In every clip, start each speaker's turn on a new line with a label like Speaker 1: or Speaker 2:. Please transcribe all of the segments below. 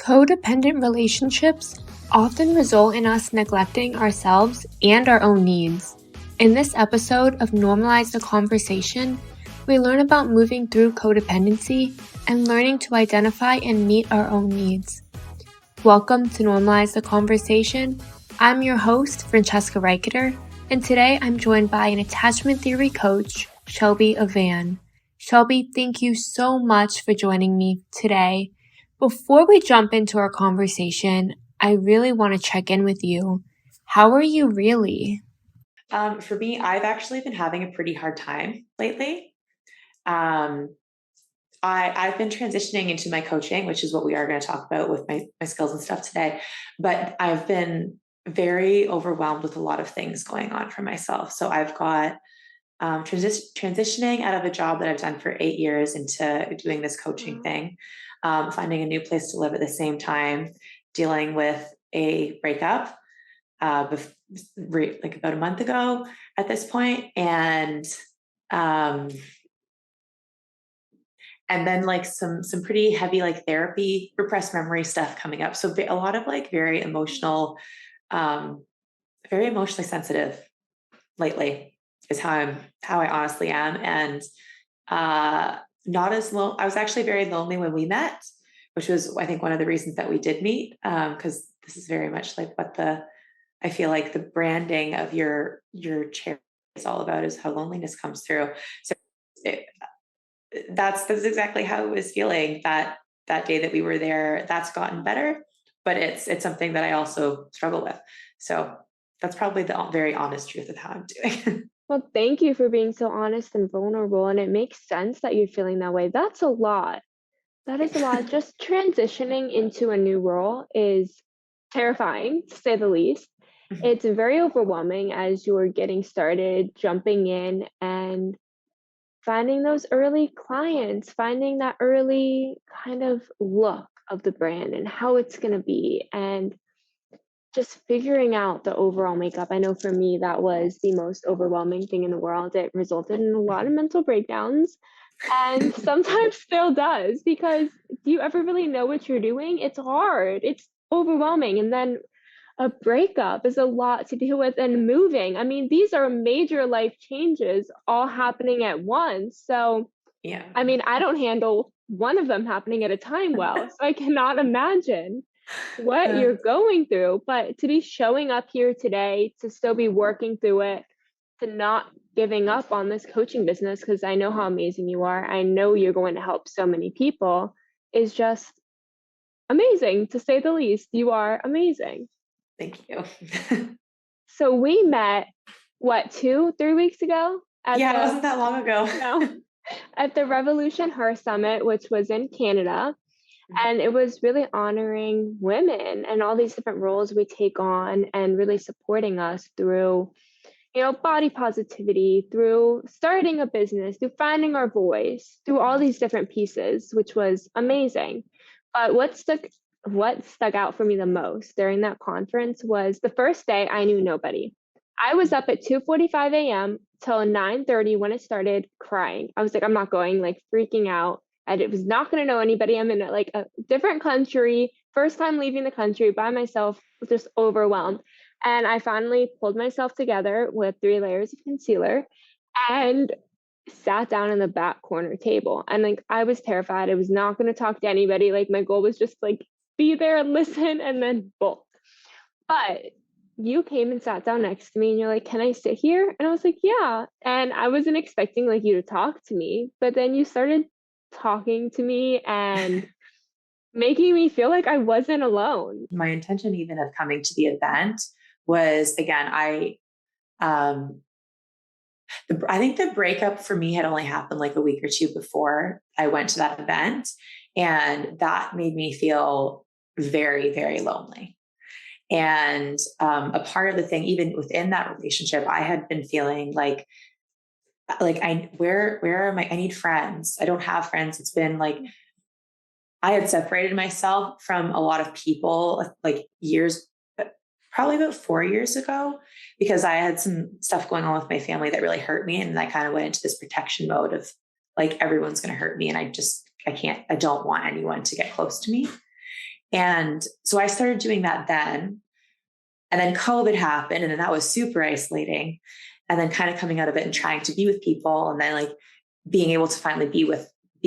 Speaker 1: Codependent relationships often result in us neglecting ourselves and our own needs. In this episode of Normalize the Conversation, we learn about moving through codependency and learning to identify and meet our own needs. Welcome to Normalize the Conversation. I'm your host, Francesca Reicherter, and today I'm joined by an attachment theory coach, Shelby Avann. Shelby, thank you so much for joining me today. Before we jump into our conversation, I really want to check in with you. How are you really?
Speaker 2: For me, I've actually been having a pretty hard time lately. I've been transitioning into my coaching, which is what we are going to talk about with my skills and stuff today. But I've been very overwhelmed with a lot of things going on for myself. So I've got transitioning out of a job that I've done for 8 years into doing this coaching thing, finding a new place to live at the same time, dealing with a breakup like about a month ago at this point, and then like some pretty heavy like therapy, repressed memory stuff coming up. So a lot of like very emotionally sensitive lately is how I honestly am. And not as low. I was actually very lonely when we met, which was, I think, one of the reasons that we did meet. Because this is very much like what I feel like the branding of your chair is all about, is how loneliness comes through. So that's exactly how I was feeling that day that we were there. That's gotten better, but it's something that I also struggle with. So that's probably the very honest truth of how I'm doing.
Speaker 3: Well, thank you for being so honest and vulnerable. And it makes sense that you're feeling that way. That's a lot. That is a lot. Just transitioning into a new role is terrifying, to say the least. It's very overwhelming as you're getting started, jumping in and finding those early clients, finding that early kind of look of the brand and how it's going to be. And just figuring out the overall makeup. I know for me, that was the most overwhelming thing in the world. It resulted in a lot of mental breakdowns and sometimes still does, because do you ever really know what you're doing? It's hard. It's overwhelming. And then a breakup is a lot to deal with, and moving. I mean, these are major life changes all happening at once. So,
Speaker 2: Yeah.
Speaker 3: I mean, I don't handle one of them happening at a time well, so I cannot imagine what you're going through. But to be showing up here today, to still be working through it, to not giving up on this coaching business, because I know how amazing you are, I know you're going to help so many people, is just amazing, to say the least. You are amazing.
Speaker 2: Thank you.
Speaker 3: So we met, what, 3 weeks ago?
Speaker 2: It wasn't that long ago.
Speaker 3: No, at the Revolution Her Summit, which was in Canada. And it was really honoring women and all these different roles we take on, and really supporting us through, body positivity, through starting a business, through finding our voice, through all these different pieces, which was amazing. But what stuck out for me the most during that conference was the first day I knew nobody. I was up at 2:45 a.m. till 9:30 when it started, crying. I was like, I'm not going, like freaking out. I was not going to know anybody. I'm in like a different country, first time leaving the country by myself, just overwhelmed. And I finally pulled myself together with 3 layers of concealer and sat down in the back corner table. And like, I was terrified. I was not going to talk to anybody. Like, my goal was just like be there and listen and then bolt. But you came and sat down next to me and you're like, can I sit here? And I was like, yeah. And I wasn't expecting like you to talk to me, but then you started talking to me and making me feel like I wasn't alone.
Speaker 2: My intention even of coming to the event was, again, I think the breakup for me had only happened like a week or two before I went to that event. And that made me feel very, very lonely. And a part of the thing, even within that relationship, I had been feeling like where am I? I need friends. I don't have friends. It's been like, I had separated myself from a lot of people like years, probably about 4 years ago, because I had some stuff going on with my family that really hurt me. And I kind of went into this protection mode of like, everyone's going to hurt me. And I don't want anyone to get close to me. And so I started doing that then. And then COVID happened, and then that was super isolating. And then kind of coming out of it and trying to be with people, and then like being able to finally be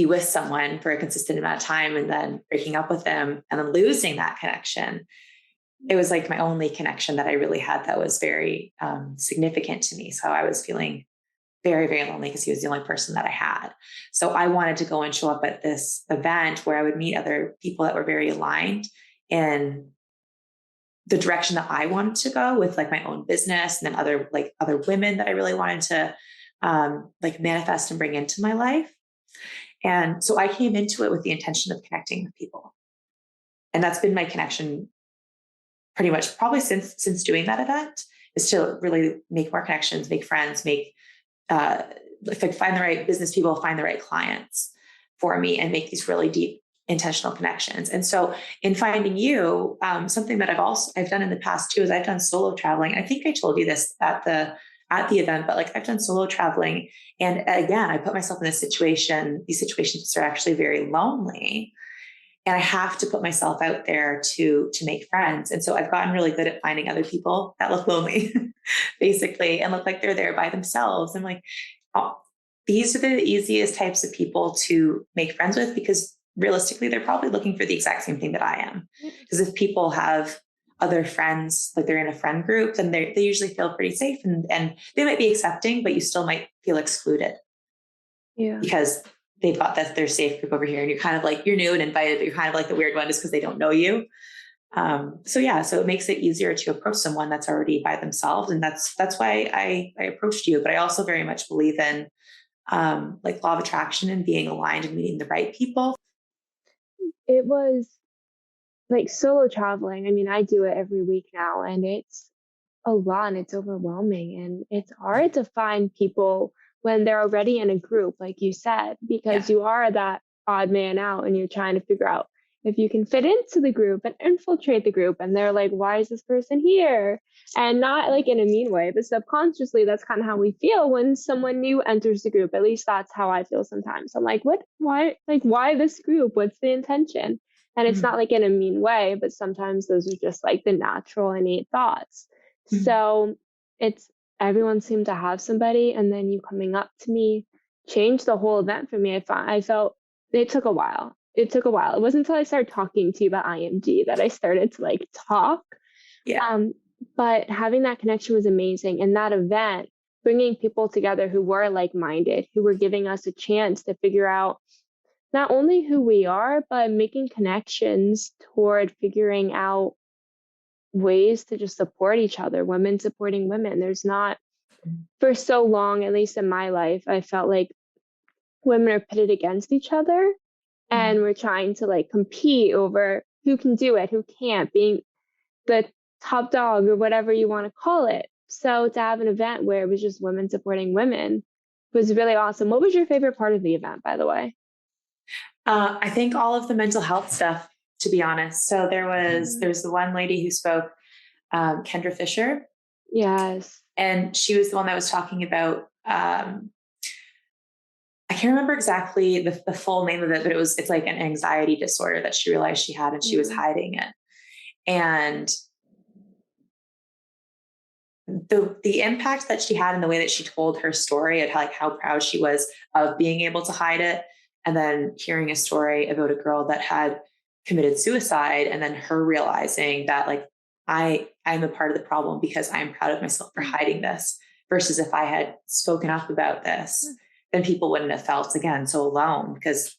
Speaker 2: with someone for a consistent amount of time, and then breaking up with them and then losing that connection. It was like my only connection that I really had that was very significant to me. So I was feeling very, very lonely because he was the only person that I had. So I wanted to go and show up at this event where I would meet other people that were very aligned in the direction that I wanted to go with like my own business, and then other women that I really wanted to like manifest and bring into my life. And so I came into it with the intention of connecting with people. And that's been my connection pretty much probably since doing that event, is to really make more connections, make friends, find the right business people, find the right clients for me, and make these really deep intentional connections. And so in finding you, something that I've done in the past too, is I've done solo traveling. I think I told you this at the event, but like I've done solo traveling. And again, I put myself in this situation. These situations are actually very lonely. And I have to put myself out there to make friends. And so I've gotten really good at finding other people that look lonely, basically, and look like they're there by themselves. I'm like, oh, these are the easiest types of people to make friends with, because realistically, they're probably looking for the exact same thing that I am. Because if people have other friends, like they're in a friend group, then they usually feel pretty safe, and they might be accepting, but you still might feel excluded.
Speaker 3: Yeah.
Speaker 2: Because they've got their safe group over here, and you're kind of like, you're new and invited, but you're kind of like the weird one just because they don't know you. So it makes it easier to approach someone that's already by themselves. And that's why I approached you. But I also very much believe in like law of attraction and being aligned and meeting the right people.
Speaker 3: It was like solo traveling. I mean, I do it every week now, and it's a lot, and it's overwhelming, and it's hard to find people when they're already in a group, like you said, because you are that odd man out, and you're trying to figure out if you can fit into the group and infiltrate the group. And they're like, why is this person here? And not like in a mean way, but subconsciously, that's kind of how we feel when someone new enters the group. At least that's how I feel sometimes. I'm like, why this group? What's the intention? And it's not like in a mean way, but sometimes those are just like the natural innate thoughts. So it's, everyone seemed to have somebody, and then you coming up to me changed the whole event for me. I felt it took a while. It wasn't until I started talking to you about IMG that I started to like talk.
Speaker 2: Yeah.
Speaker 3: But having that connection was amazing. And that event, bringing people together who were like-minded, who were giving us a chance to figure out not only who we are, but making connections toward figuring out ways to just support each other, women supporting women. There's not, for so long, at least in my life, I felt like women are pitted against each other, and we're trying to like compete over who can do it, who can't, being the top dog or whatever you want to call it. So to have an event where it was just women supporting women was really awesome. What was your favorite part of the event, by the way?
Speaker 2: I think all of the mental health stuff, to be honest. So there was the one lady who spoke, Kendra Fisher.
Speaker 3: Yes.
Speaker 2: And she was the one that was talking about, I can't remember exactly the full name of it, but it's like an anxiety disorder that she realized she had, and she was hiding it. And the impact that she had in the way that she told her story, and how proud she was of being able to hide it. And then hearing a story about a girl that had committed suicide, and then her realizing that like, I'm a part of the problem because I'm proud of myself for hiding this, versus if I had spoken up about this, then people wouldn't have felt, again, so alone, because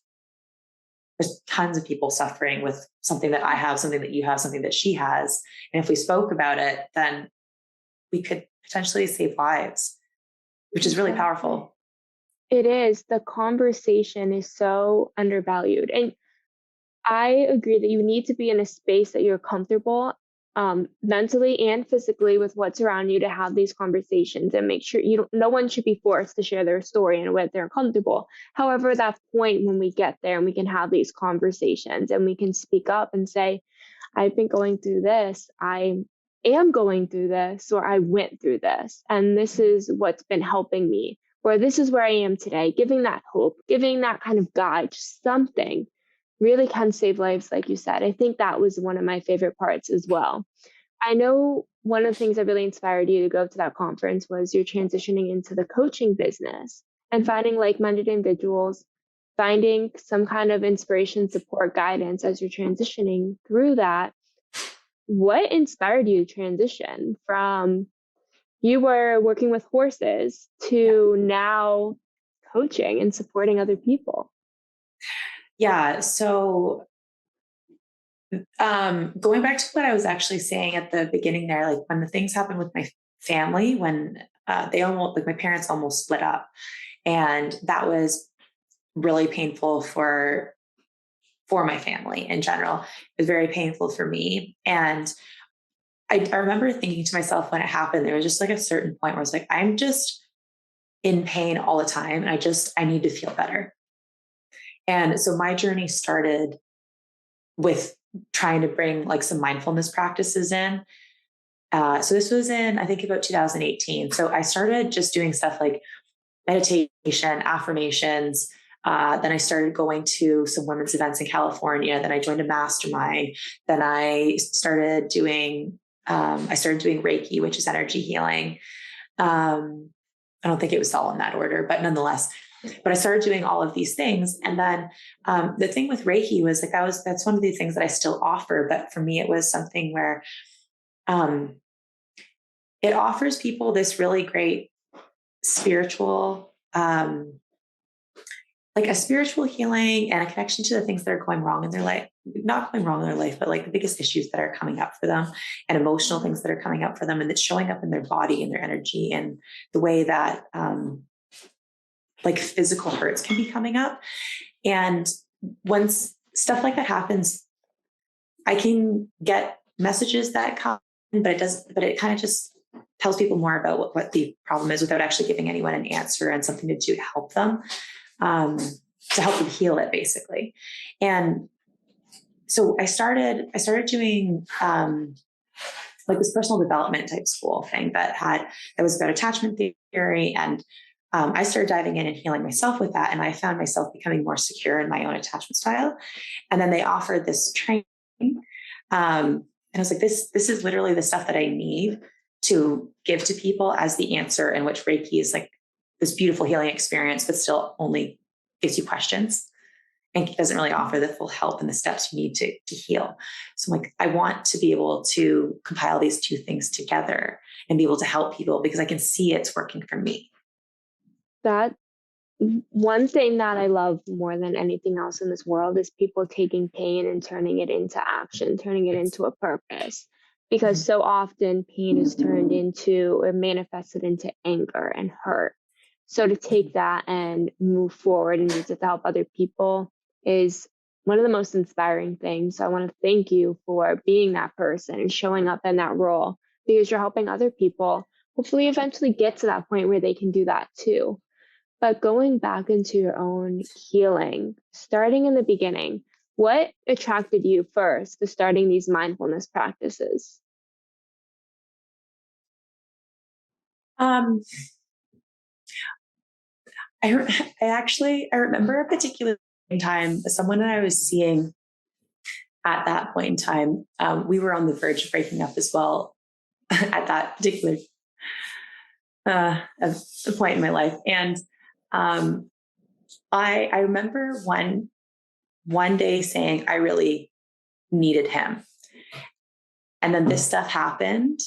Speaker 2: there's tons of people suffering with something that I have, something that you have, something that she has. And if we spoke about it, then we could potentially save lives, which is really powerful.
Speaker 3: It is. The conversation is so undervalued. And I agree that you need to be in a space that you're comfortable mentally and physically with what's around you to have these conversations, and make sure no one should be forced to share their story in a way that they're comfortable. However, that point when we get there and we can have these conversations and we can speak up and say, I've been going through this, I am going through this, or I went through this, and this is what's been helping me, or this is where I am today, giving that hope, giving that kind of guide, just something really can save lives, like you said. I think that was one of my favorite parts as well. I know one of the things that really inspired you to go to that conference was you're transitioning into the coaching business and finding like-minded individuals, finding some kind of inspiration, support, guidance as you're transitioning through that. What inspired you to transition from you were working with horses to now coaching and supporting other people?
Speaker 2: Yeah. So going back to what I was actually saying at the beginning there, like when the things happened with my family, when they almost, like my parents almost split up, and that was really painful for my family in general. It was very painful for me. And I remember thinking to myself when it happened, there was just like a certain point where I was like, I'm just in pain all the time. And I need to feel better. And so my journey started with trying to bring like some mindfulness practices in. So this was in, I think, about 2018. So I started just doing stuff like meditation, affirmations. Then I started going to some women's events in California. Then I joined a mastermind. Then I started doing Reiki, which is energy healing. I don't think it was all in that order, but nonetheless, but I started doing all of these things. And then the thing with Reiki was like, that's one of the things that I still offer. But for me, it was something where it offers people this really great spiritual, like a spiritual healing and a connection to the things that are going wrong in their life, not going wrong in their life, but like the biggest issues that are coming up for them and emotional things that are coming up for them, and it's showing up in their body and their energy and the way that like physical hurts can be coming up. And once stuff like that happens, I can get messages that come, but it kind of just tells people more about what the problem is without actually giving anyone an answer and something to do to help them heal it, basically. And so I started doing like this personal development type school thing that was about attachment theory. And I started diving in and healing myself with that. And I found myself becoming more secure in my own attachment style. And then they offered this training. And I was like, this is literally the stuff that I need to give to people as the answer, in which Reiki is like this beautiful healing experience, but still only gives you questions and doesn't really offer the full help and the steps you need to heal. So I'm like, I want to be able to compile these two things together and be able to help people because I can see it's working for me.
Speaker 3: That one thing that I love more than anything else in this world is people taking pain and turning it into action, turning it into a purpose. Because so often pain is turned into or manifested into anger and hurt. So to take that and move forward and use it to help other people is one of the most inspiring things. So I want to thank you for being that person and showing up in that role, because you're helping other people hopefully eventually get to that point where they can do that too. But going back into your own healing, starting in the beginning, what attracted you first to starting these mindfulness practices?
Speaker 2: Um, I remember a particular time, someone that I was seeing at that point in time, we were on the verge of breaking up as well at that particular point in my life. And I remember one day saying I really needed him. And then this stuff happened.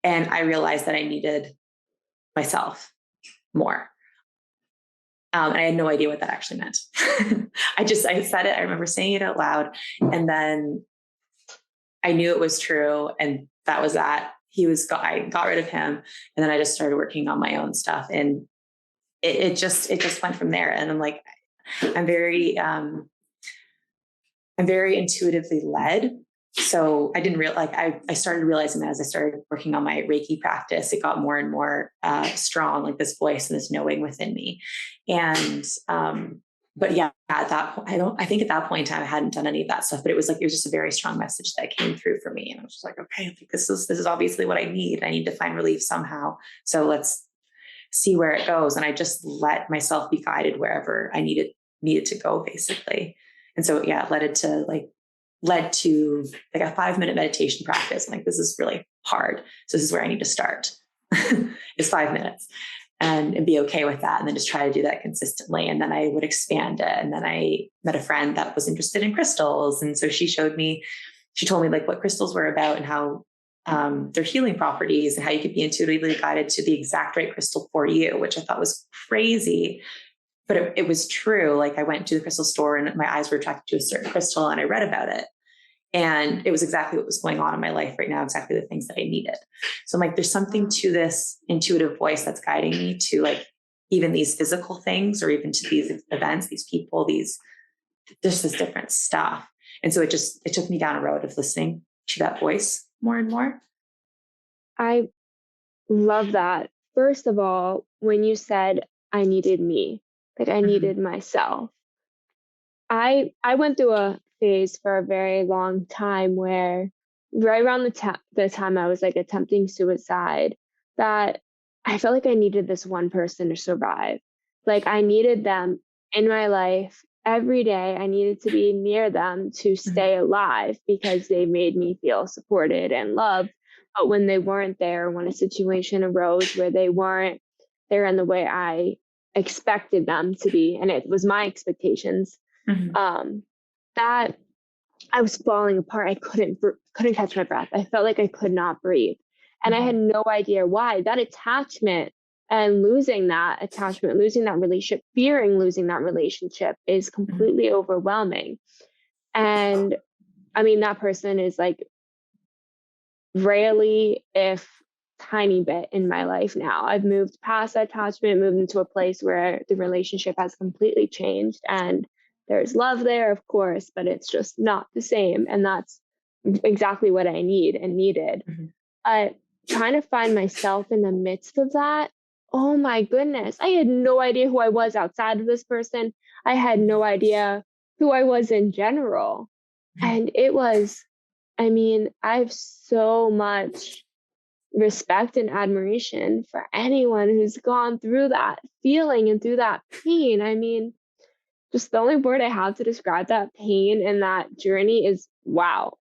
Speaker 2: And I realized that I needed myself more. And I had no idea what that actually meant. I said it. I remember saying it out loud. And then I knew it was true. And that was that. I got rid of him. And then I just started working on my own stuff. And it just went from there. And I'm like, I'm very intuitively led. So I didn't I started realizing that as I started working on my Reiki practice, it got more and more strong, like this voice and this knowing within me. And, but yeah, at that point, I think at that point in time, I hadn't done any of that stuff, but it was just a very strong message that came through for me. And I was just like, okay, I think this is obviously what I need. I need to find relief somehow. So let's see where it goes. And I just let myself be guided wherever I needed to go, basically. And so, yeah, it led to like a 5-minute meditation practice. I'm like, this is really hard. So this is where I need to start. It's 5 minutes and be okay with that. And then just try to do that consistently. And then I would expand it. And then I met a friend that was interested in crystals. And so she told me like what crystals were about and how their healing properties and how you could be intuitively guided to the exact right crystal for you, which I thought was crazy. But it was true. Like I went to the crystal store and my eyes were attracted to a certain crystal and I read about it. And it was exactly what was going on in my life right now, exactly the things that I needed. So I'm like, there's something to this intuitive voice that's guiding me to like even these physical things or even to these events, these people, there's this different stuff. And so it took me down a road of listening to that voice more and more.
Speaker 3: I love that. First of all, when you said I needed me, like I needed myself, I went through a phase for a very long time where right around the time I was like attempting suicide, that I felt like I needed this one person to survive. Like I needed them in my life every day. I needed to be near them to stay alive because they made me feel supported and loved. But when they weren't there, when a situation arose where they weren't there in the way I expected them to be, and it was my expectations, that I was falling apart. I couldn't catch my breath. I felt like I could not breathe. And I had no idea why. That attachment and losing that attachment, losing that relationship, fearing losing that relationship is completely overwhelming. And I mean, that person is like rarely, if tiny bit in my life now. I've moved past that attachment, moved into a place where the relationship has completely changed and there's love there, of course, but it's just not the same. And that's exactly what I need and needed. Trying to find myself in the midst of that, oh my goodness, I had no idea who I was outside of this person. I had no idea who I was in general. And it was, I mean, I have so much respect and admiration for anyone who's gone through that feeling and through that pain. I mean, just the only word I have to describe that pain and that journey is wow.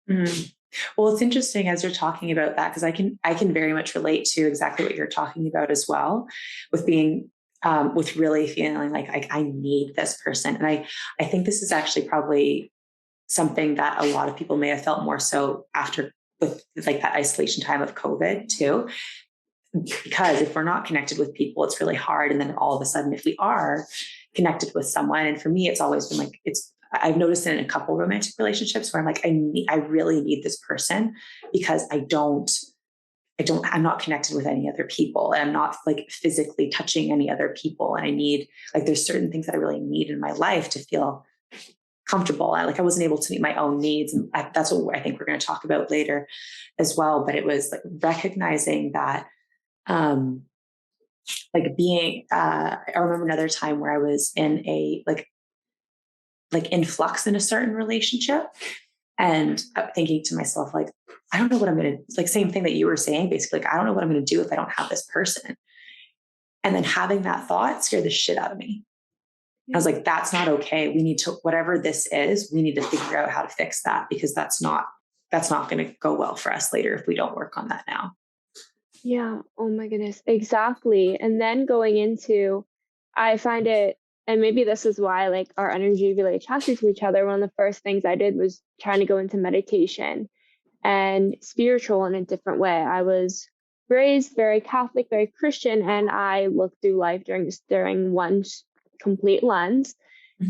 Speaker 2: Well, it's interesting as you're talking about that, because I can very much relate to exactly what you're talking about as well, with being with really feeling like I need this person. And I think this is actually probably something that a lot of people may have felt more so after with like that isolation time of COVID too. Because if we're not connected with people, it's really hard. And then all of a sudden, if we are connected with someone, and for me, it's always been like, I've noticed it in a couple romantic relationships where I'm like, I really need this person because I'm not connected with any other people. And I'm not like physically touching any other people. And I need, like, there's certain things that I really need in my life to feel comfortable. I wasn't able to meet my own needs. And that's what I think we're going to talk about later as well. But it was like recognizing that, like being, I remember another time where I was in a, like in flux in a certain relationship. And thinking to myself, like, I don't know what I'm going to, like, same thing that you were saying, basically, like, I don't know what I'm going to do if I don't have this person. And then having that thought scared the shit out of me. I was like, that's not okay. We need to, whatever this is, we need to figure out how to fix that, because that's not going to go well for us later if we don't work on that now.
Speaker 3: Yeah. Oh my goodness. Exactly. And then going into, I find it, and maybe this is why like our energy really attracted to each other. One of the first things I did was trying to go into meditation and spiritual in a different way. I was raised very Catholic, very Christian, and I looked through life during one complete lens,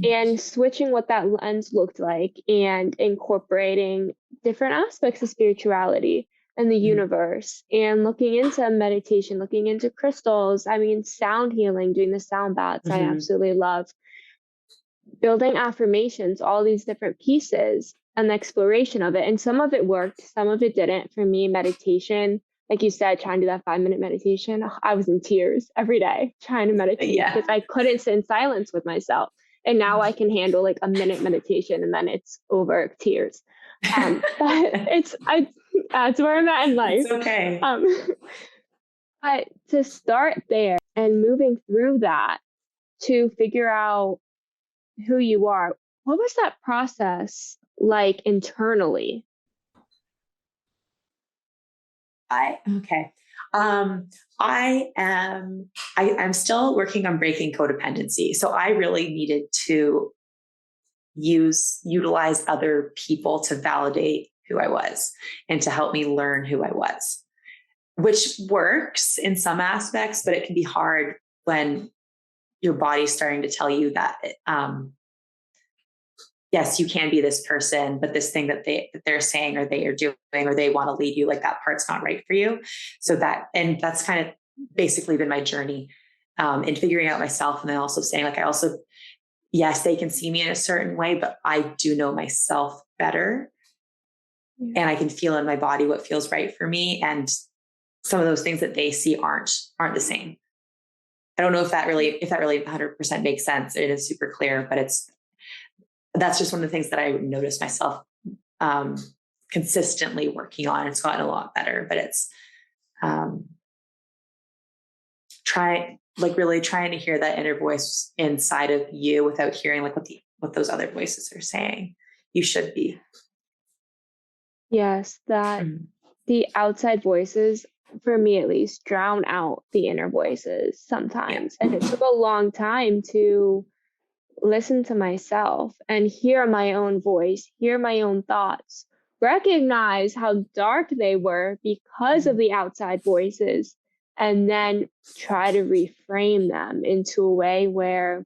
Speaker 3: and switching what that lens looked like and incorporating different aspects of spirituality and the universe, and looking into meditation, looking into crystals. I mean, sound healing, doing the sound baths, I absolutely love. Building affirmations, all these different pieces and the exploration of it. And some of it worked, some of it didn't. For me, meditation, like you said, trying to do that 5-minute meditation, I was in tears every day trying to meditate because I couldn't sit in silence with myself. And now I can handle like a minute meditation and then it's over tears. But that's where I'm at in life.
Speaker 2: It's okay.
Speaker 3: But to start there and moving through that to figure out who you are, what was that process like internally?
Speaker 2: I'm still working on breaking codependency. So I really needed to utilize other people to validate who I was and to help me learn who I was, which works in some aspects, but it can be hard when your body's starting to tell you that, yes, you can be this person, but this thing that they're saying or they are doing or they want to lead you, like that part's not right for you. So that's kind of basically been my journey in figuring out myself. And then also saying, like, yes, they can see me in a certain way, but I do know myself better. Yeah. And I can feel in my body what feels right for me. And some of those things that they see aren't the same. I don't know if that really 100% makes sense. It is super clear, but that's just one of the things that I noticed myself consistently working on. It's gotten a lot better, but it's really trying to hear that inner voice inside of you without hearing like what those other voices are saying you should be.
Speaker 3: Yes, that the outside voices, for me at least, drown out the inner voices sometimes. Yeah. And it took a long time to listen to myself and hear my own voice, hear my own thoughts, recognize how dark they were because of the outside voices, and then try to reframe them into a way where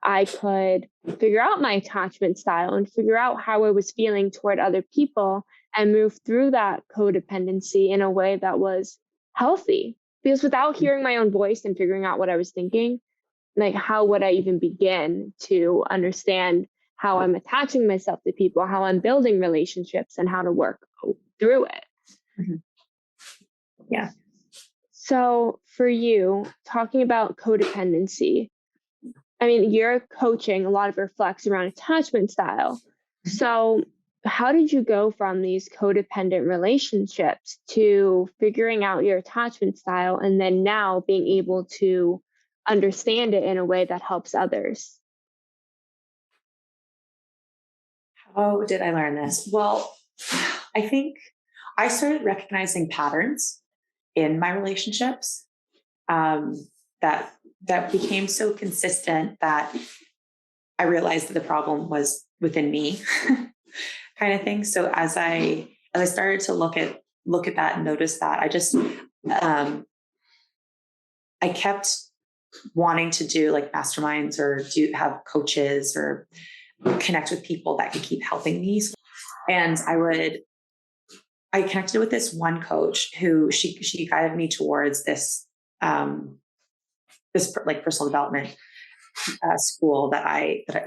Speaker 3: I could figure out my attachment style and figure out how I was feeling toward other people and move through that codependency in a way that was healthy. Because without hearing my own voice and figuring out what I was thinking, like, how would I even begin to understand how I'm attaching myself to people, how I'm building relationships, and how to work through it?
Speaker 2: Mm-hmm. Yeah.
Speaker 3: So for you, talking about codependency, I mean, you're coaching, a lot of it reflects around attachment style. So how did you go from these codependent relationships to figuring out your attachment style and then now being able to understand it in a way that helps others?
Speaker 2: How did I learn this? Well, I think I started recognizing patterns in my relationships that became so consistent that I realized that the problem was within me, kind of thing. So as I started to look at that and notice that, I kept wanting to do like masterminds or have coaches or connect with people that could keep helping me. And I connected with this one coach who she guided me towards this like personal development school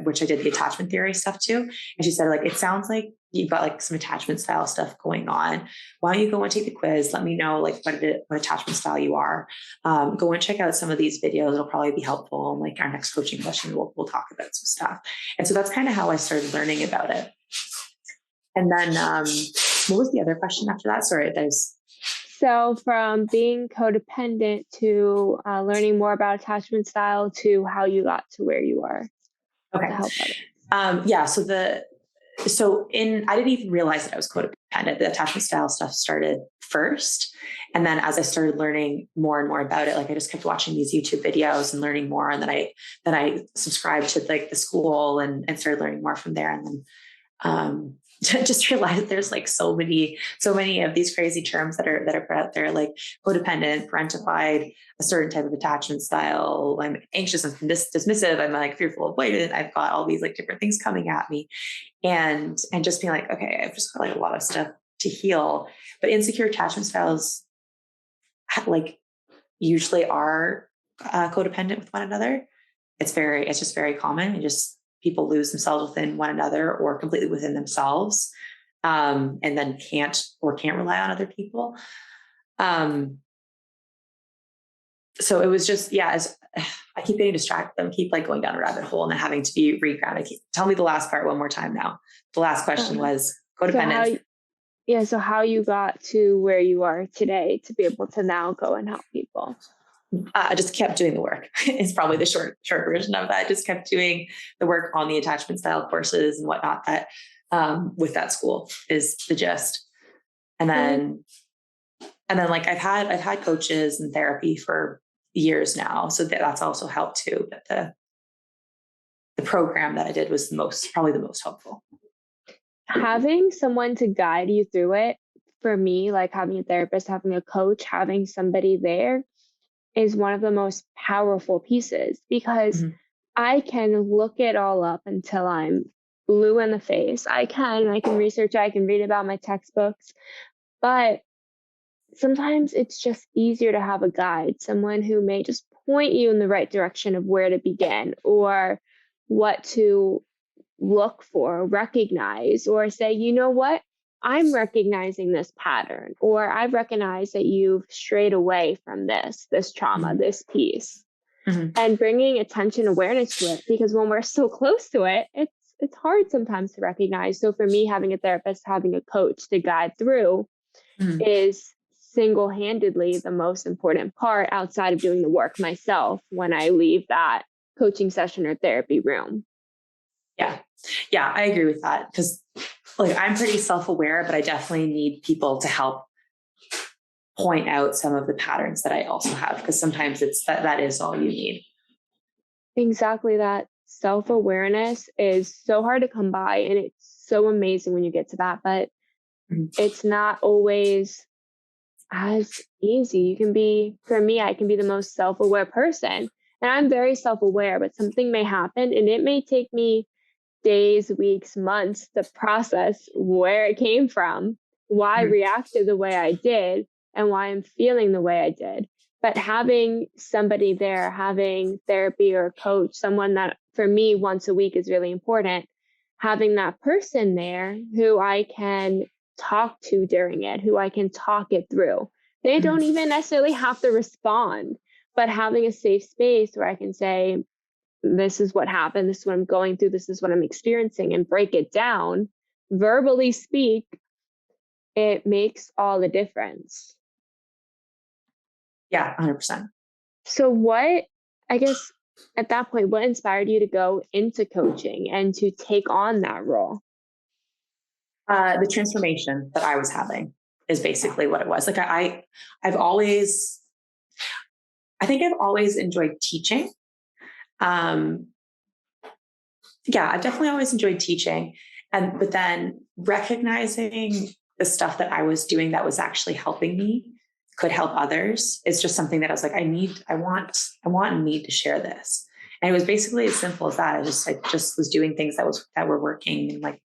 Speaker 2: which I did the attachment theory stuff too. And she said, like, it sounds like you've got like some attachment style stuff going on. Why don't you go and take the quiz? Let me know like what attachment style you are. Go and check out some of these videos. It'll probably be helpful. And like our next coaching session, we'll talk about some stuff. And so that's kind of how I started learning about it. And then what was the other question after that? Sorry,
Speaker 3: So from being codependent to learning more about attachment style to how you got to where you are.
Speaker 2: Okay.
Speaker 3: To help others.
Speaker 2: Yeah. I didn't even realize that I was codependent. The attachment style stuff started first. And then as I started learning more and more about it, like I just kept watching these YouTube videos and learning more. And then I subscribed to like the school and started learning more from there. And then, just realized there's like so many of these crazy terms that are put out there, like codependent, parentified, a certain type of attachment style. I'm anxious and dismissive. I'm like fearful, avoidant. I've got all these like different things coming at me, and just being like, okay, I've just got like a lot of stuff to heal. But insecure attachment styles, like, usually are codependent with one another. It's just very common, and just people lose themselves within one another or completely within themselves, and then can't rely on other people. So it was just, as I keep getting distracted, I keep like going down a rabbit hole and then having to be regrounded. Tell me the last part one more time now. The last question was codependence.
Speaker 3: So how you got to where you are today to be able to now go and help people.
Speaker 2: I just kept doing the work. It's probably the short version of that. I just kept doing the work on the attachment style courses and whatnot that with that school is the gist. And then like I've had coaches and therapy for years now. So that's also helped too. But the program that I did was probably the most helpful.
Speaker 3: Having someone to guide you through it, for me, like having a therapist, having a coach, having somebody there is one of the most powerful pieces, because I can look it all up until I'm blue in the face. I can research, I can read about my textbooks, but sometimes it's just easier to have a guide, someone who may just point you in the right direction of where to begin or what to look for, recognize, or say, you know what, I'm recognizing this pattern, or I've recognized that you've strayed away from this trauma, this piece, and bringing attention, awareness to it, because when we're so close to it, it's hard sometimes to recognize. So for me, having a therapist, having a coach to guide through is single-handedly the most important part outside of doing the work myself when I leave that coaching session or therapy room.
Speaker 2: Yeah, I agree with that, because like I'm pretty self-aware, but I definitely need people to help point out some of the patterns that I also have, because sometimes it's that is all you need.
Speaker 3: Exactly. That self-awareness is so hard to come by, and it's so amazing when you get to that, but it's not always as easy. For me, I can be the most self-aware person, and I'm very self-aware, but something may happen and it may take me days, weeks, months to process where it came from, why I reacted the way I did, and why I'm feeling the way I did. But having somebody there, having therapy or a coach, someone that for me once a week is really important, having that person there who I can talk to during it, who I can talk it through. They don't even necessarily have to respond, but having a safe space where I can say, this is what happened, this is what I'm going through, this is what I'm experiencing, and break it down, verbally speak, it makes all the difference.
Speaker 2: Yeah, 100%.
Speaker 3: So I guess at that point, what inspired you to go into coaching and to take on that role?
Speaker 2: The transformation that I was having is basically what it was. Like I've always enjoyed teaching. I've definitely always enjoyed teaching. But then recognizing the stuff that I was doing that was actually helping me could help others. It's just something that I was like, I want and need to share this. And it was basically as simple as that. I just was doing things that were working, and like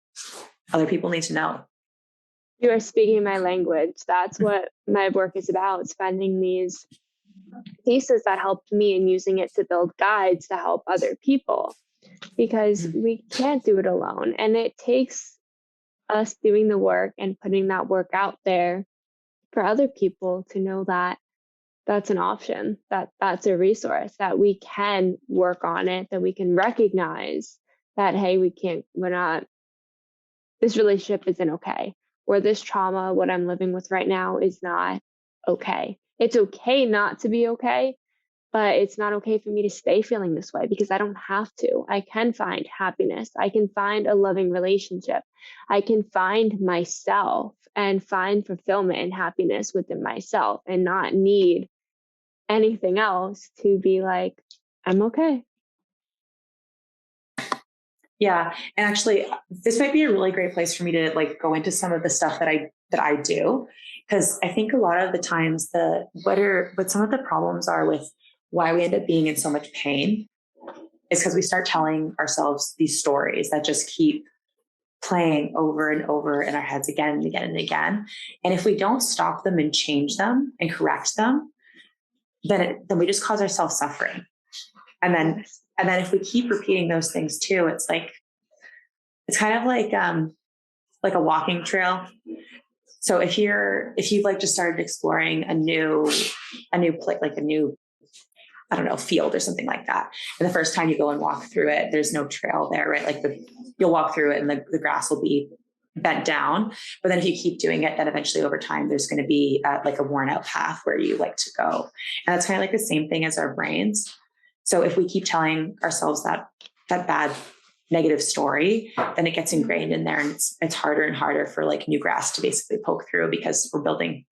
Speaker 2: other people need to know.
Speaker 3: You are speaking my language. That's what my work is about, spending these pieces that helped me and using it to build guides to help other people, because we can't do it alone. And it takes us doing the work and putting that work out there for other people to know that that's an option, that that's a resource, that we can work on it, that we can recognize that, hey, this relationship isn't okay, or this trauma, what I'm living with right now, is not okay. It's okay not to be okay, but it's not okay for me to stay feeling this way, because I don't have to. I can find happiness. I can find a loving relationship. I can find myself and find fulfillment and happiness within myself, and not need anything else to be like, I'm okay.
Speaker 2: Yeah. And actually, this might be a really great place for me to like go into some of the stuff that I do. Because I think a lot of the times what some of the problems are with why we end up being in so much pain is because we start telling ourselves these stories that just keep playing over and over in our heads again and again and again. And if we don't stop them and change them and correct them, then we just cause ourselves suffering. And then if we keep repeating those things too, it's kind of like a walking trail. So if you've like just started exploring a new place, like a new, I don't know, field or something like that, and the first time you go and walk through it, there's no trail there, right? Like you'll walk through it and the grass will be bent down. But then if you keep doing it, then eventually over time, there's going to be like a worn out path where you like to go. And that's kind of like the same thing as our brains. So if we keep telling ourselves that bad negative story, then it gets ingrained in there, and it's harder and harder for like new grass to basically poke through, because we're walking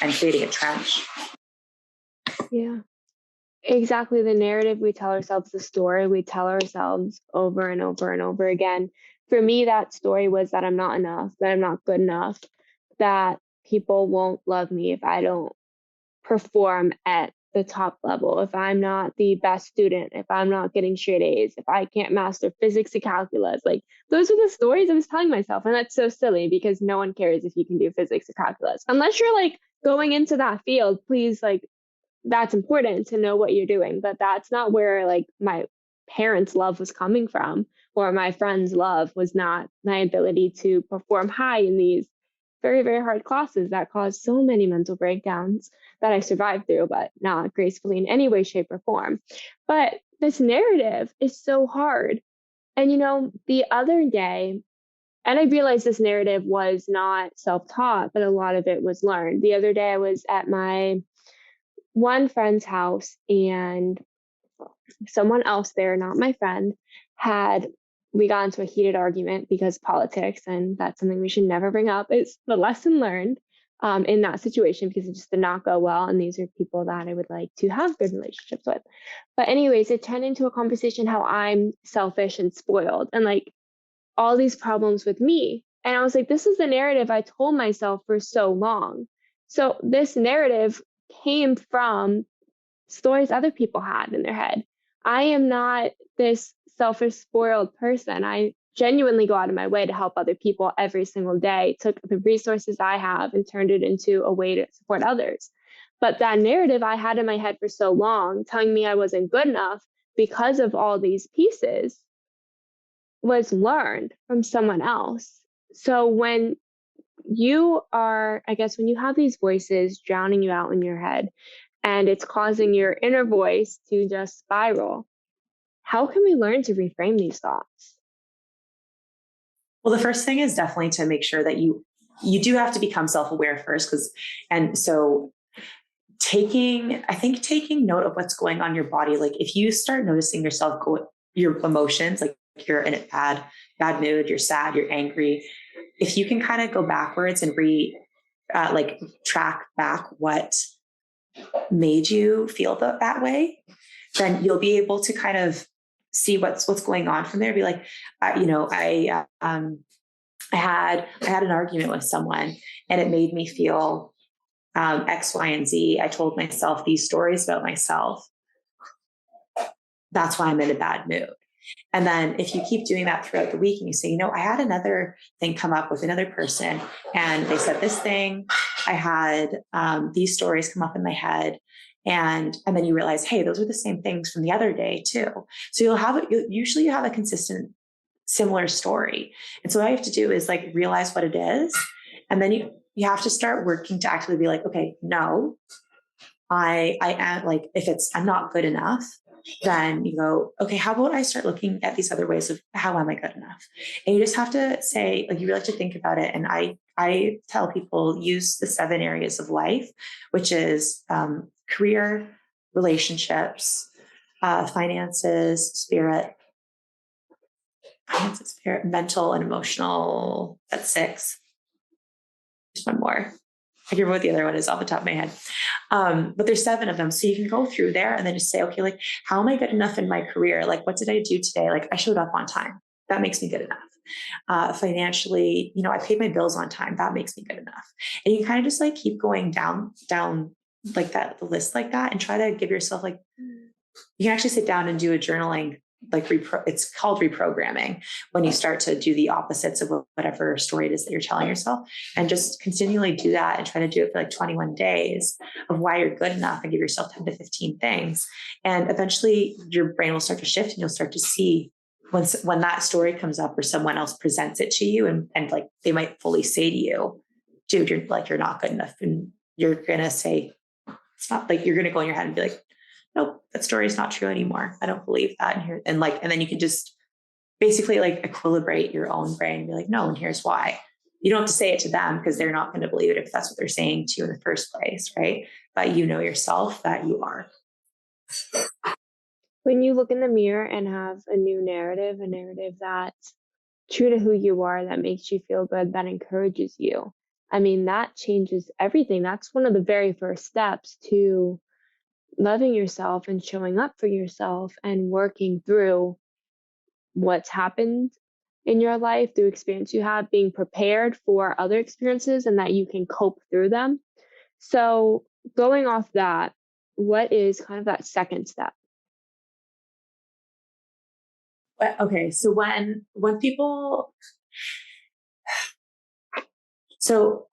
Speaker 2: and creating a trench.
Speaker 3: Yeah, exactly. The narrative we tell ourselves, the story we tell ourselves over and over and over again. For me, that story was that I'm not enough, that I'm not good enough, that people won't love me if I don't perform at the top level, if I'm not the best student, if I'm not getting straight A's, if I can't master physics and calculus. Like, those are the stories I was telling myself. And that's so silly, because no one cares if you can do physics or calculus. Unless you're like going into that field, please, like, that's important to know what you're doing. But that's not where like my parents' love was coming from, or my friends' love was not my ability to perform high in these very, very hard classes that caused so many mental breakdowns that I survived through, but not gracefully in any way, shape, or form. But this narrative is so hard. And, the other day, and I realized this narrative was not self-taught, but a lot of it was learned. The other day, I was at my one friend's house, and someone else there, not my friend, we got into a heated argument because politics, and that's something we should never bring up. It's the lesson learned in that situation, because it just did not go well. And these are people that I would like to have good relationships with. But anyways, it turned into a conversation how I'm selfish and spoiled, and like all these problems with me. And I was like, this is the narrative I told myself for so long. So this narrative came from stories other people had in their head. I am not this selfish, spoiled person. I genuinely go out of my way to help other people every single day, took the resources I have and turned it into a way to support others. But that narrative I had in my head for so long, telling me I wasn't good enough because of all these pieces, was learned from someone else. So when you have these voices drowning you out in your head, and it's causing your inner voice to just spiral, how can we learn to reframe these thoughts?
Speaker 2: Well, the first thing is definitely to make sure that you do have to become self-aware first, taking note of what's going on in your body. Like if you start noticing your emotions, like you're in a bad mood, you're sad, you're angry, if you can kind of go backwards and track back what made you feel that way, then you'll be able to kind of see what's going on from there. Be like, I had an argument with someone, and it made me feel X, Y, and Z. I told myself these stories about myself. That's why I'm in a bad mood. And then if you keep doing that throughout the week, and you say, I had another thing come up with another person, and they said this thing, I had these stories come up in my head. And then you realize, hey, those are the same things from the other day too. So usually you have a consistent, similar story. And so what I have to do is like realize what it is. And then you have to start working to actually be like, okay, no, I am like, I'm not good enough, then you go, okay, how about I start looking at these other ways of how am I good enough? And you just have to say, like, you really have to think about it. And I tell people use the 7 areas of life, which is career, relationships, finances, spirit, mental and emotional. That's 6. There's one more. I can't remember what the other one is off the top of my head. But there's 7 of them. So you can go through there and then just say, okay, like, how am I good enough in my career? Like, what did I do today? Like, I showed up on time. That makes me good enough. Financially, I paid my bills on time. That makes me good enough. And you kind of just like keep going down like that, the list like that, and try to give yourself like, you can actually sit down and do a journaling, like it's called reprogramming, when you start to do the opposites of whatever story it is that you're telling yourself, and just continually do that and try to do it for like 21 days of why you're good enough, and give yourself 10 to 15 things. And eventually your brain will start to shift, and you'll start to see when that story comes up or someone else presents it to you, and like they might fully say to you, dude, you're not good enough. And you're going to say, it's not like, you're going to go in your head and be like, nope, that story is not true anymore. I don't believe that. And then you can just basically like equilibrate your own brain and be like, no, and here's why. You don't have to say it to them because they're not going to believe it if that's what they're saying to you in the first place, right? But you know yourself that you are.
Speaker 3: When you look in the mirror and have a new narrative, a narrative that's true to who you are, that makes you feel good, that encourages you, I mean, that changes everything. That's one of the very first steps to loving yourself and showing up for yourself and working through what's happened in your life, through experience you have, being prepared for other experiences and that you can cope through them. So, going off that, what is kind of that second step?
Speaker 2: But okay, so when people, so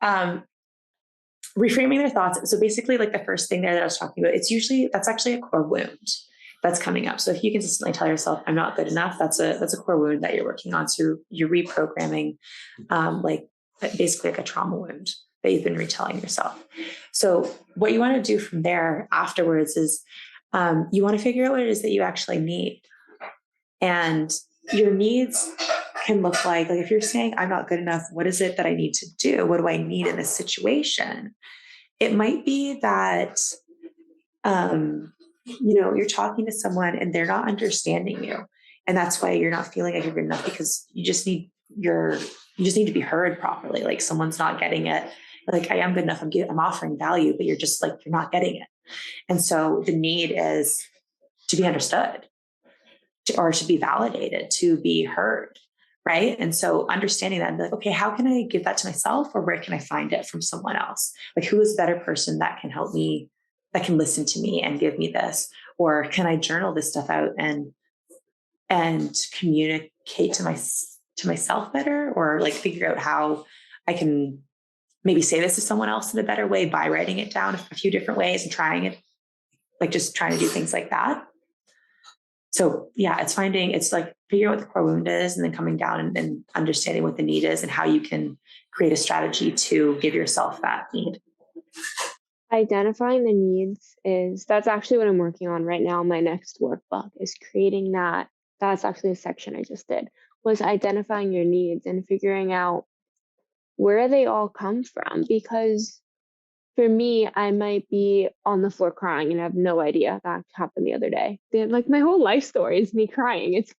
Speaker 2: reframing their thoughts. So basically, like the first thing there that I was talking about, that's actually a core wound that's coming up. So if you consistently tell yourself, "I'm not good enough," that's a core wound that you're working on. So you're reprogramming, like basically like a trauma wound that you've been retelling yourself. So what you want to do from there afterwards is you want to figure out what it is that you actually need. And your needs can look like if you're saying, "I'm not good enough," what is it that I need to do? What do I need in this situation? It might be that, you're talking to someone and they're not understanding you. And that's why you're not feeling like you're good enough, because you just need to be heard properly. Like someone's not getting it. Like, I am good enough. I'm offering value, but you're just like, you're not getting it. And so the need is to be understood, or to be validated, to be heard. Right. And so understanding that, like, okay, how can I give that to myself, or where can I find it from someone else? Like, who is a better person that can help me, that can listen to me and give me this? Or can I journal this stuff out and communicate to myself better, or like figure out how I can maybe say this to someone else in a better way by writing it down a few different ways and trying it, like just trying to do things like that. So yeah, it's like figuring out what the core wound is, and then coming down and understanding what the need is and how you can create a strategy to give yourself that need.
Speaker 3: Identifying the needs that's actually what I'm working on right now. My next workbook is creating that. That's actually a section I just did, was identifying your needs and figuring out where they all come from. Because for me, I might be on the floor crying and have no idea. That happened the other day. Like, my whole life story is me crying. It's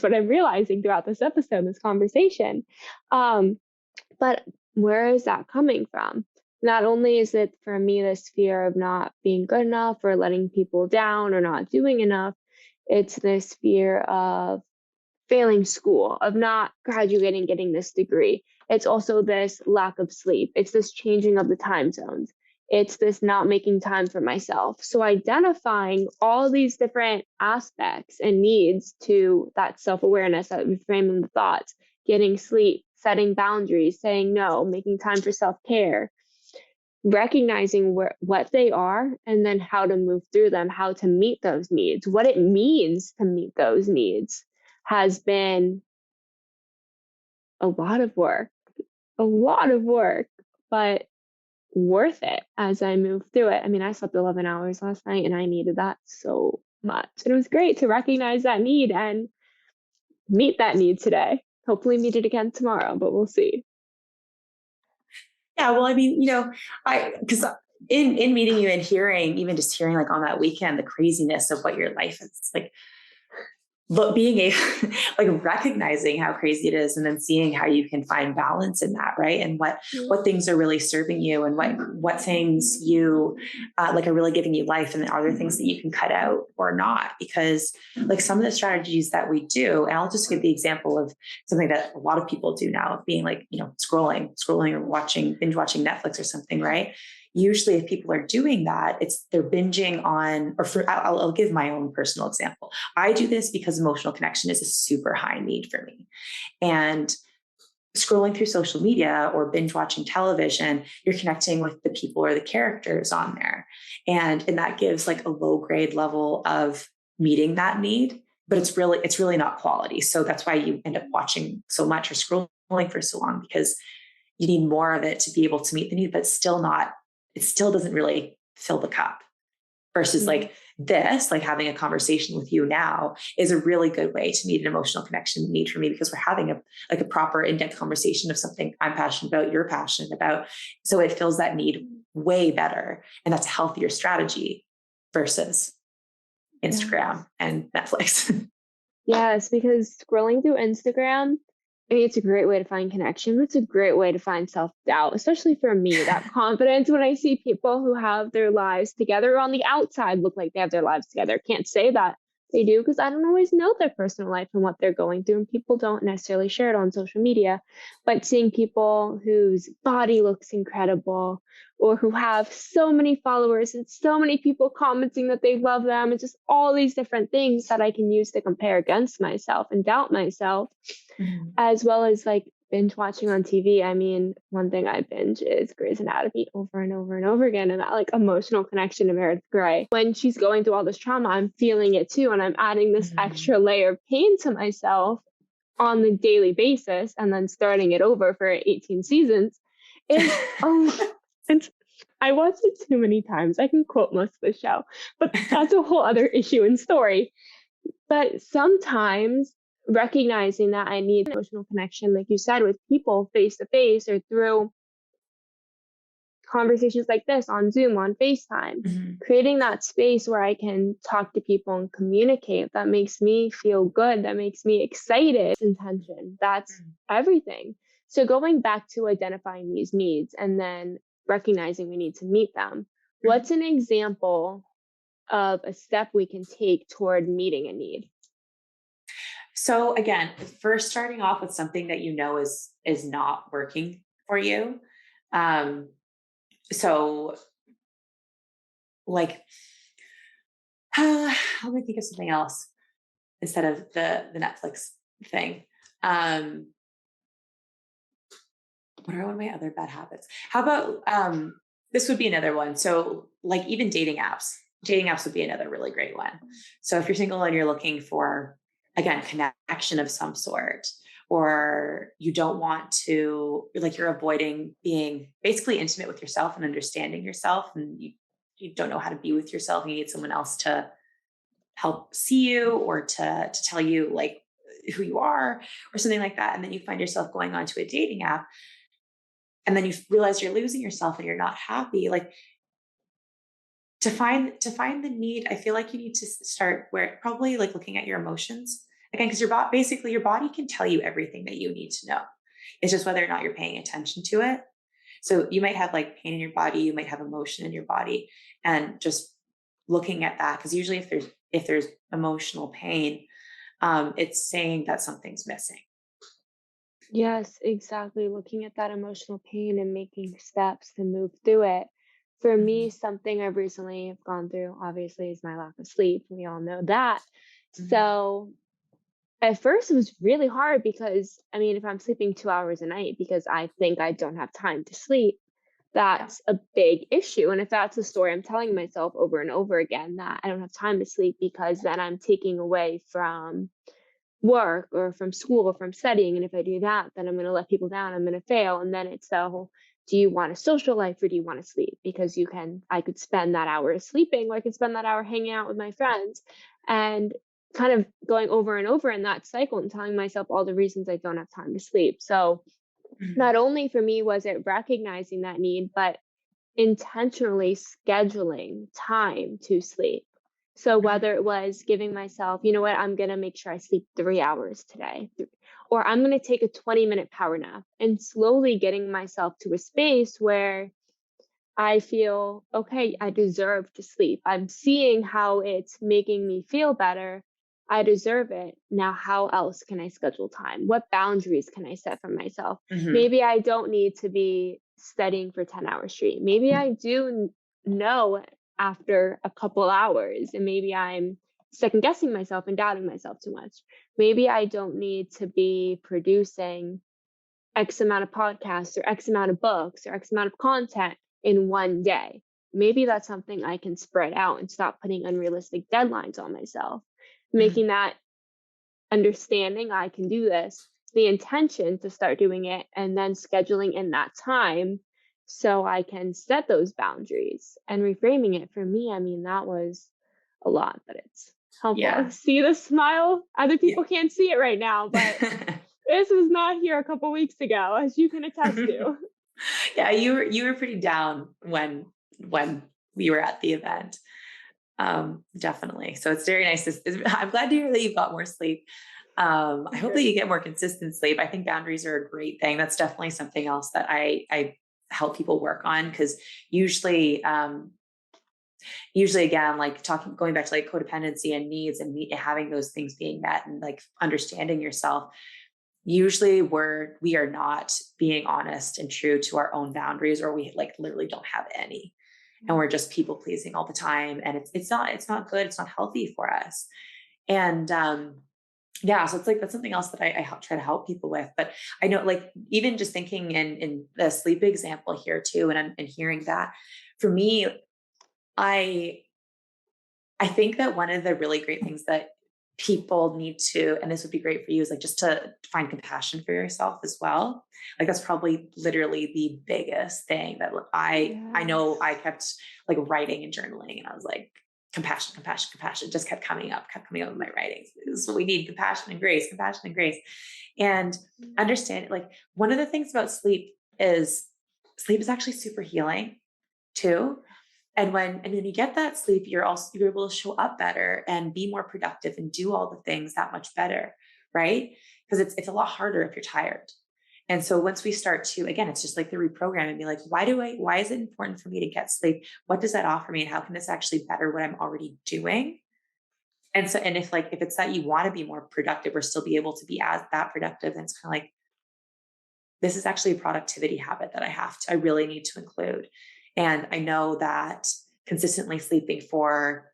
Speaker 3: what I'm realizing throughout this episode, this conversation. But where is that coming from? Not only is it for me this fear of not being good enough or letting people down or not doing enough, it's this fear of failing school, of not graduating, getting this degree. It's also this lack of sleep. It's this changing of the time zones. It's this not making time for myself. So identifying all these different aspects and needs to that self-awareness, that reframing the thoughts, getting sleep, setting boundaries, saying no, making time for self-care, recognizing what they are, and then how to move through them, how to meet those needs, what it means to meet those needs, has been a lot of work, but worth it as I move through it. I mean, I slept 11 hours last night and I needed that so much. And it was great to recognize that need and meet that need today. Hopefully meet it again tomorrow, but we'll see.
Speaker 2: Yeah. Well, I mean, because in meeting you and even just hearing like on that weekend, the craziness of what your life is like, but being a like recognizing how crazy it is, and then seeing how you can find balance in that, right? And what things are really serving you, and what things you like are really giving you life, and then are there things that you can cut out or not? Because like some of the strategies that we do, and I'll just give the example of something that a lot of people do now, of being like, scrolling or binge watching Netflix or something, right? Usually if people are doing that, they're binging on, I'll give my own personal example. I do this because emotional connection is a super high need for me. And scrolling through social media or binge watching television, you're connecting with the people or the characters on there. And that gives like a low grade level of meeting that need, but it's really not quality. So that's why you end up watching so much or scrolling for so long, because you need more of it to be able to meet the need, but it still doesn't really fill the cup, versus like this, like having a conversation with you now, is a really good way to meet an emotional connection need for me, because we're having a proper in-depth conversation of something I'm passionate about, you're passionate about. So it fills that need way better. And that's a healthier strategy versus Instagram and Netflix.
Speaker 3: Yes, because scrolling through Instagram, I mean, it's a great way to find connection, but it's a great way to find self-doubt, especially for me. That confidence when I see people who have their lives together, or on the outside look like they have their lives together. Can't say that they do, because I don't always know their personal life and what they're going through, and people don't necessarily share it on social media. But seeing people whose body looks incredible, or who have so many followers and so many people commenting that they love them, and just all these different things that I can use to compare against myself and doubt myself, as well as like binge watching on TV. I mean, one thing I binge is Grey's Anatomy over and over and over again, and that like emotional connection to Meredith Grey. When she's going through all this trauma, I'm feeling it too, and I'm adding this extra layer of pain to myself on the daily basis, and then starting it over for 18 seasons is and I watched it too many times. I can quote most of the show, but that's a whole other issue and story. But sometimes recognizing that I need emotional connection, like you said, with people face to face, or through conversations like this on Zoom, on FaceTime, creating that space where I can talk to people and communicate, that makes me feel good, that makes me excited. Intention, that's everything. So going back to identifying these needs and then recognizing we need to meet them, what's an example of a step we can take toward meeting a need?
Speaker 2: So again, first starting off with something that you know is not working for you. So like, let me think of something else instead of the Netflix thing. What are one of my other bad habits? How about this would be another one. So like even dating apps would be another really great one. So if you're single and you're looking for, again, connection of some sort, or you don't want to, like you're avoiding being basically intimate with yourself and understanding yourself, and you don't know how to be with yourself, and you need someone else to help see you, or to tell you like who you are or something like that. And then you find yourself going onto a dating app, and then you realize you're losing yourself and you're not happy. Like to find the need, I feel like you need to start where probably like looking at your emotions again, because basically your body can tell you everything that you need to know. It's just whether or not you're paying attention to it. So you might have like pain in your body, you might have emotion in your body, and just looking at that, because usually if there's emotional pain, it's saying that something's missing.
Speaker 3: Yes, exactly. Looking at that emotional pain and making steps to move through it. For me, something I've recently have gone through, obviously, is my lack of sleep. We all know that. So at first, it was really hard because, I mean, if I'm sleeping 2 hours a night because I think I don't have time to sleep, that's a big issue. And if that's the story I'm telling myself over and over again, that I don't have time to sleep because then I'm taking away from work or from school or from studying. And if I do that, then I'm going to let people down. I'm going to fail. And then it's the whole, do you want a social life or do you want to sleep? Because I could spend that hour sleeping, or I could spend that hour hanging out with my friends, and kind of going over and over in that cycle and telling myself all the reasons I don't have time to sleep. So not only for me was it recognizing that need, but intentionally scheduling time to sleep. So whether it was giving myself, you know what, I'm going to make sure I sleep 3 hours today, or I'm going to take a 20-minute power nap, and slowly getting myself to a space where I feel, okay, I deserve to sleep. I'm seeing how it's making me feel better. I deserve it. Now, how else can I schedule time? What boundaries can I set for myself? Maybe I don't need to be studying for 10 hours straight. Maybe I do know after a couple hours, and maybe I'm second guessing myself and doubting myself too much. Maybe I don't need to be producing X amount of podcasts or X amount of books or X amount of content in one day. Maybe that's something I can spread out and stop putting unrealistic deadlines on myself, making that understanding I can do this, the intention to start doing it, and then scheduling in that time so I can set those boundaries and reframing it. For me, I mean, that was a lot that it's helpful.
Speaker 2: Yeah.
Speaker 3: See the smile? Other people can't see it right now, but this was not here a couple weeks ago, as you can attest to.
Speaker 2: Yeah, you were pretty down when we were at the event. Definitely. So it's very nice. I'm glad to hear that you got more sleep. I hope that you get more consistent sleep. I think boundaries are a great thing. That's definitely something else that I help people work on, because usually again, like going back to like codependency and needs and having those things being met and like understanding yourself, usually we are not being honest and true to our own boundaries, or we like literally don't have any, and we're just people pleasing all the time. And it's not good. It's not healthy for us. And, yeah, so it's like, that's something else that I try to help people with. But I know, like, even just thinking in the sleep example here too, and hearing that, for me, I think that one of the really great things that people need to, and this would be great for you, is like just to find compassion for yourself as well. Like that's probably literally the biggest thing that I know I kept like writing and journaling, and I was like, compassion just kept coming up in my writings. This is what we need: compassion and grace. And understand, like, one of the things about sleep is actually super healing too. And when you get that sleep, you're able to show up better and be more productive and do all the things that much better, right? Because it's a lot harder if you're tired. And so once we start to, again, it's just like the reprogram and be like, why is it important for me to get sleep? What does that offer me? And how can this actually better what I'm already doing? And so, and if it's that you want to be more productive or still be able to be as that productive, then it's kind of like, this is actually a productivity habit that I really need to include. And I know that consistently sleeping for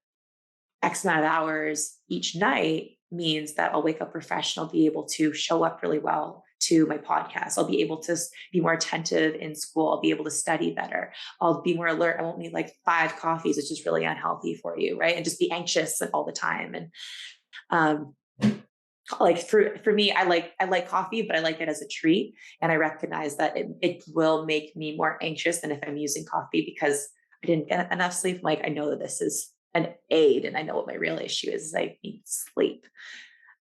Speaker 2: X amount of hours each night means that I'll wake up refreshed and I'll be able to show up really well to my podcast. I'll be able to be more attentive in school. I'll be able to study better. I'll be more alert. I won't need like 5 coffees, which is really unhealthy for you, right? And just be anxious all the time. And like for me, I like coffee, but I like it as a treat. And I recognize that it will make me more anxious than if I'm using coffee because I didn't get enough sleep. Like, I know that this is an aid, and I know what my real issue is. I need sleep,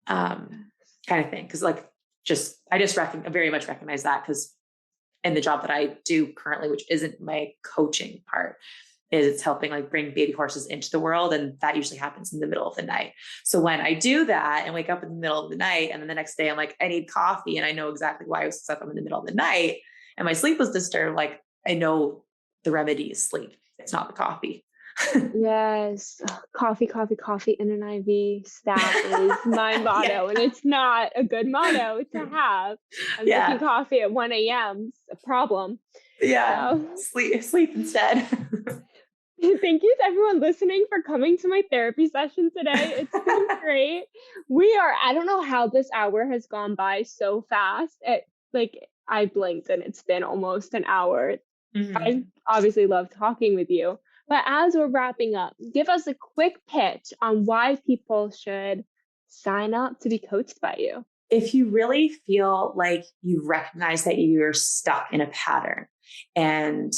Speaker 2: kind of thing. Cause like, I very much recognize that, because in the job that I do currently, which isn't my coaching part, is it's helping like bring baby horses into the world. And that usually happens in the middle of the night. So when I do that and wake up in the middle of the night, and then the next day I'm like, I need coffee, and I know exactly why I was up in the middle of the night and my sleep was disturbed. Like, I know the remedy is sleep. It's not the coffee.
Speaker 3: Yes. Coffee in an IV staff is my motto. Yeah. And it's not a good motto to have. I'm drinking coffee at 1 a.m. It's a problem.
Speaker 2: Yeah. So. Sleep instead.
Speaker 3: Thank you to everyone listening for coming to my therapy session today. It's been great. I don't know how this hour has gone by so fast. I blinked and it's been almost an hour. Mm-hmm. I obviously love talking with you. But as we're wrapping up, give us a quick pitch on why people should sign up to be coached by you.
Speaker 2: If you really feel like you recognize that you're stuck in a pattern, and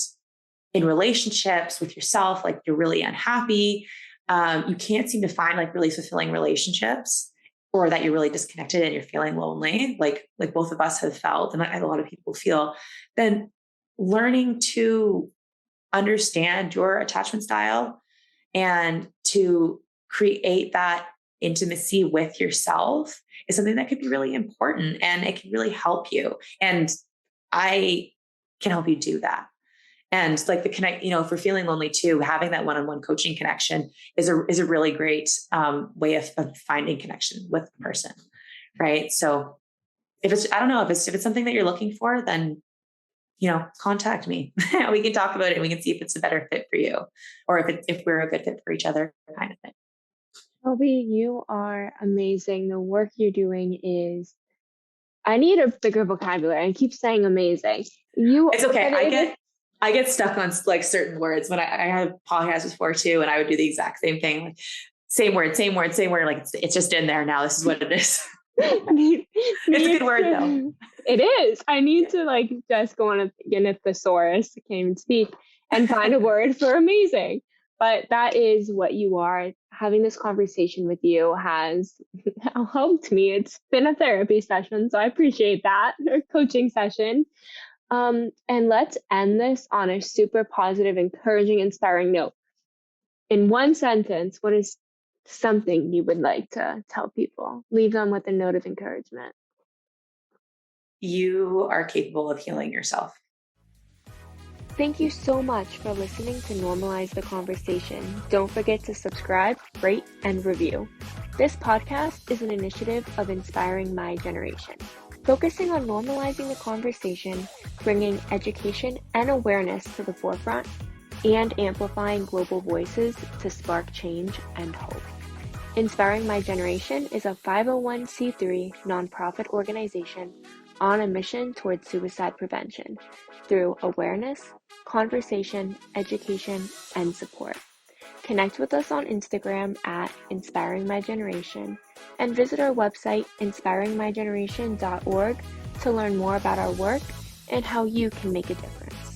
Speaker 2: in relationships with yourself, like you're really unhappy, you can't seem to find like really fulfilling relationships, or that you're really disconnected and you're feeling lonely, like both of us have felt, and a lot of people feel, then learning to understand your attachment style and to create that intimacy with yourself is something that could be really important, and it can really help you. And I can help you do that. And like the connect, if we're feeling lonely too, having that one-on-one coaching connection is a really great way of finding connection with the person. Right. So if it's something that you're looking for, then contact me. We can talk about it and we can see if it's a better fit for you, or if we're a good fit for each other, kind of thing.
Speaker 3: Shelby, you are amazing. The work you're doing is, I need a bigger vocabulary. I keep saying amazing.
Speaker 2: It's okay. I get stuck on like certain words when I have podcasts before too, and I would do the exact same thing. Like, same word. Like it's just in there now. This is what it is. It's a good word though.
Speaker 3: It is. I need to just go on a thesaurus, I can't even speak, and find a word for amazing. but that is what you are. Having this conversation with you has helped me. It's been a therapy session, so I appreciate that, or coaching session. And let's end this on a super positive, encouraging, inspiring note. In one sentence, what is something you would like to tell people? Leave them with a note of encouragement.
Speaker 2: You are capable of healing yourself.
Speaker 3: Thank you so much for listening to Normalize the Conversation. Don't forget to subscribe, rate, and review. This podcast is an initiative of Inspiring My Generation, focusing on normalizing the conversation, bringing education and awareness to the forefront, and amplifying global voices to spark change and hope. Inspiring My Generation is a 501c3 nonprofit organization on a mission towards suicide prevention through awareness, conversation, education, and support. Connect with us on Instagram at Inspiring My Generation and visit our website inspiringmygeneration.org to learn more about our work and how you can make a difference.